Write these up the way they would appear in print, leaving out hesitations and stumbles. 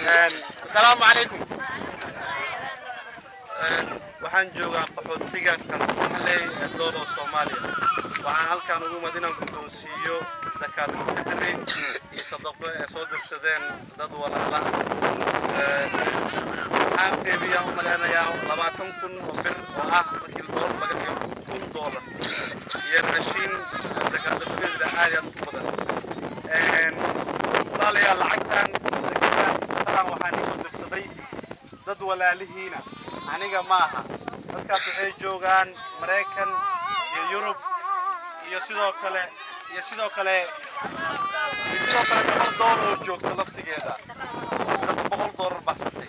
السلام عليكم. waxaan joogaa qaxootiga Kansaxley ee dowladda Soomaaliya. waxaan halkaan ugu madinaan guddoonsiiyo zakaatul fitri iyo sadaqo ee soo dirsadeen dad walaala waxaan qeybiyaa u maleynayaa 20,000 oo bir oo ah markii doolar laga dhigo $1,000 iyo raashin zakaatul fitri aad u badan walaalayaal lacagtan zakaadan waxaan soo dirsaday dad walaalihiina aniga maaha dadkaas waxay joogaan Mareykan iyo Yurub iyo sidoo kale $100 oo joogto lafsigeeda $100 baxsatay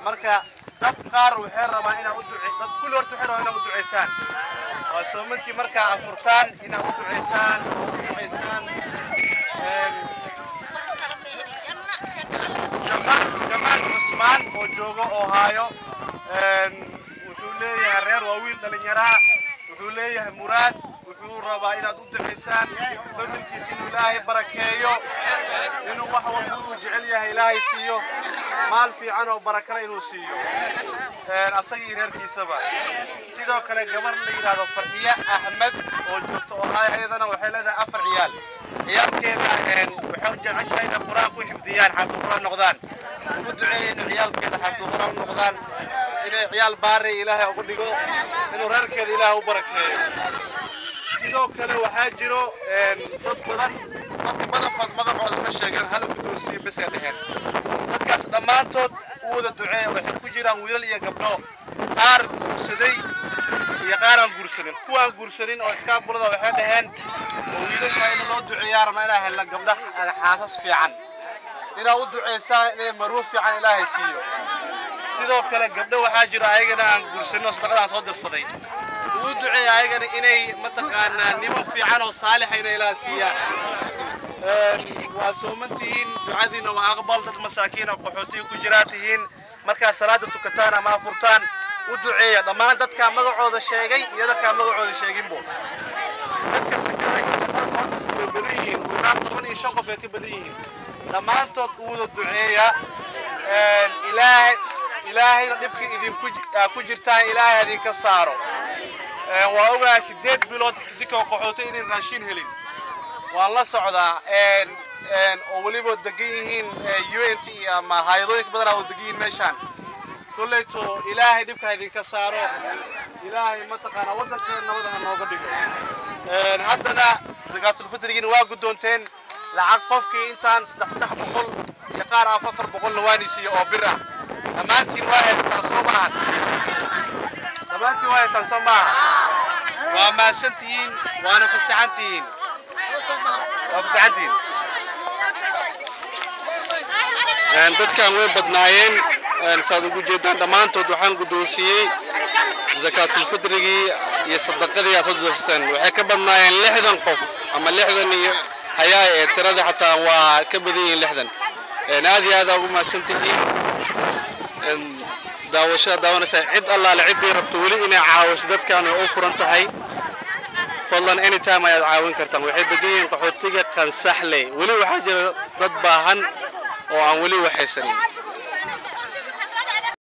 marka dad qaar waxay rabaan inay u duceeyaan dad kulli horta waxay rabaan inay u duceeyaan waa soomankii marka afurtaan inay u duceeyaan Jamal Usman oo joogo Ohio wuxuu leeyahay reer waaweyn dhalinyaro wuxuu leeyahay muraad wuxuu rabaa inaad u duceysaan familkiisa inuu Ilaahay barakeeyo inuu wax walba uu jecel yahay Ilaahay siiyo maal fiican oo barako inuu siiyo asagii reerkiisaba sidoo kale gabar la yiraahdo Farxiya Ahmed oo joogto Ohio ayadana waxay leedahay 4 ciyaal ciyaalkeeda waxay jeceshahay inay quraan ku xifdiyaan xafid quraan noqdaan ugu duceeyeen ciyaalkeeda xafid quraan noqdaan inay ciyaal baari Ilaahay ugu dhigo inuu reerkeeda Ilaahay u barakeeyo sidoo kale waxaa jiro dad badan magacooda ma sheegan hal guddoonsiye bas ay dhaheen dadkaas dhamaantood u wada duceeya waxay ku jiraan wiilal iyo gabdho qaar guursaday iyo qaar aan guursanin kuwaan guursanin oo iskaabulada waxay dhaheen wiilasha in loo duceeyaa rama inay helaan gabdhaha xaasas fiican inay u duceeyaan inay maruuf fiican Ilaahay siiyo sidoo kale gabdho waxaa jira ayagana aan guursanin sadaqada soo dirsaday ugu duceeyaa ayagana inay mataqaanaa niman fiican oo saalix inay Ilaahay siiyaan waa soomantiin ducadiina waa aqbal dad masaakiin oo qaxootiga ku jiraatihiin marka salaada tukataan ama afurtaan u duceeya dhamaan dadka magacooda sheegay iyo dadka magacooda sheeginbo dadka sakarayn qof ay ka badan yihiin dhamaantood u wada duceeya Ilaahay dhibka idinku ku jirtaan Ilaahay idinka saaro waa ogaa 8 bilood dadka qaxootiga inay raashin helin waan la socdaa oo waliba degan yihiin UNT ama hay'adooyinka badan oo degan yihiin meeshan soleeto Ilaahay dhibka idinka saaro Ilaahay ma taqaana wadankeena nabada nooga dhigo haddana zakaatul fitriga waa guddoonteen lacag qofkii intaan 300 iyo qaar 400 lawaanisiyo oo bir ah dhamaantiin waa haystaan Soomaaliya dhamaantiin waa haystaan Soomaaliya waa maasantiin waana ku saxantiin dadkan way badnaayeen saad ugu jeedaan dhamaantood waxaan guddoonsiyay zakaatul fitrigi iyo sadaqadii soo dirsan waxay ka badnaayeen 60 qof ama 60 iyo hayaa ee tirada xataa waa ka badan yihiin 60 aad iyo aad ugu maasantiin daawanaysa cid Allah la cid rabto wali inay caawiso dadkan oo furan tahay fadlan anytime ayaad caawin kartaan waxay degan qaxootiga Kansaxley wali waxaa jira dad baahan oo aan wali waxaysanin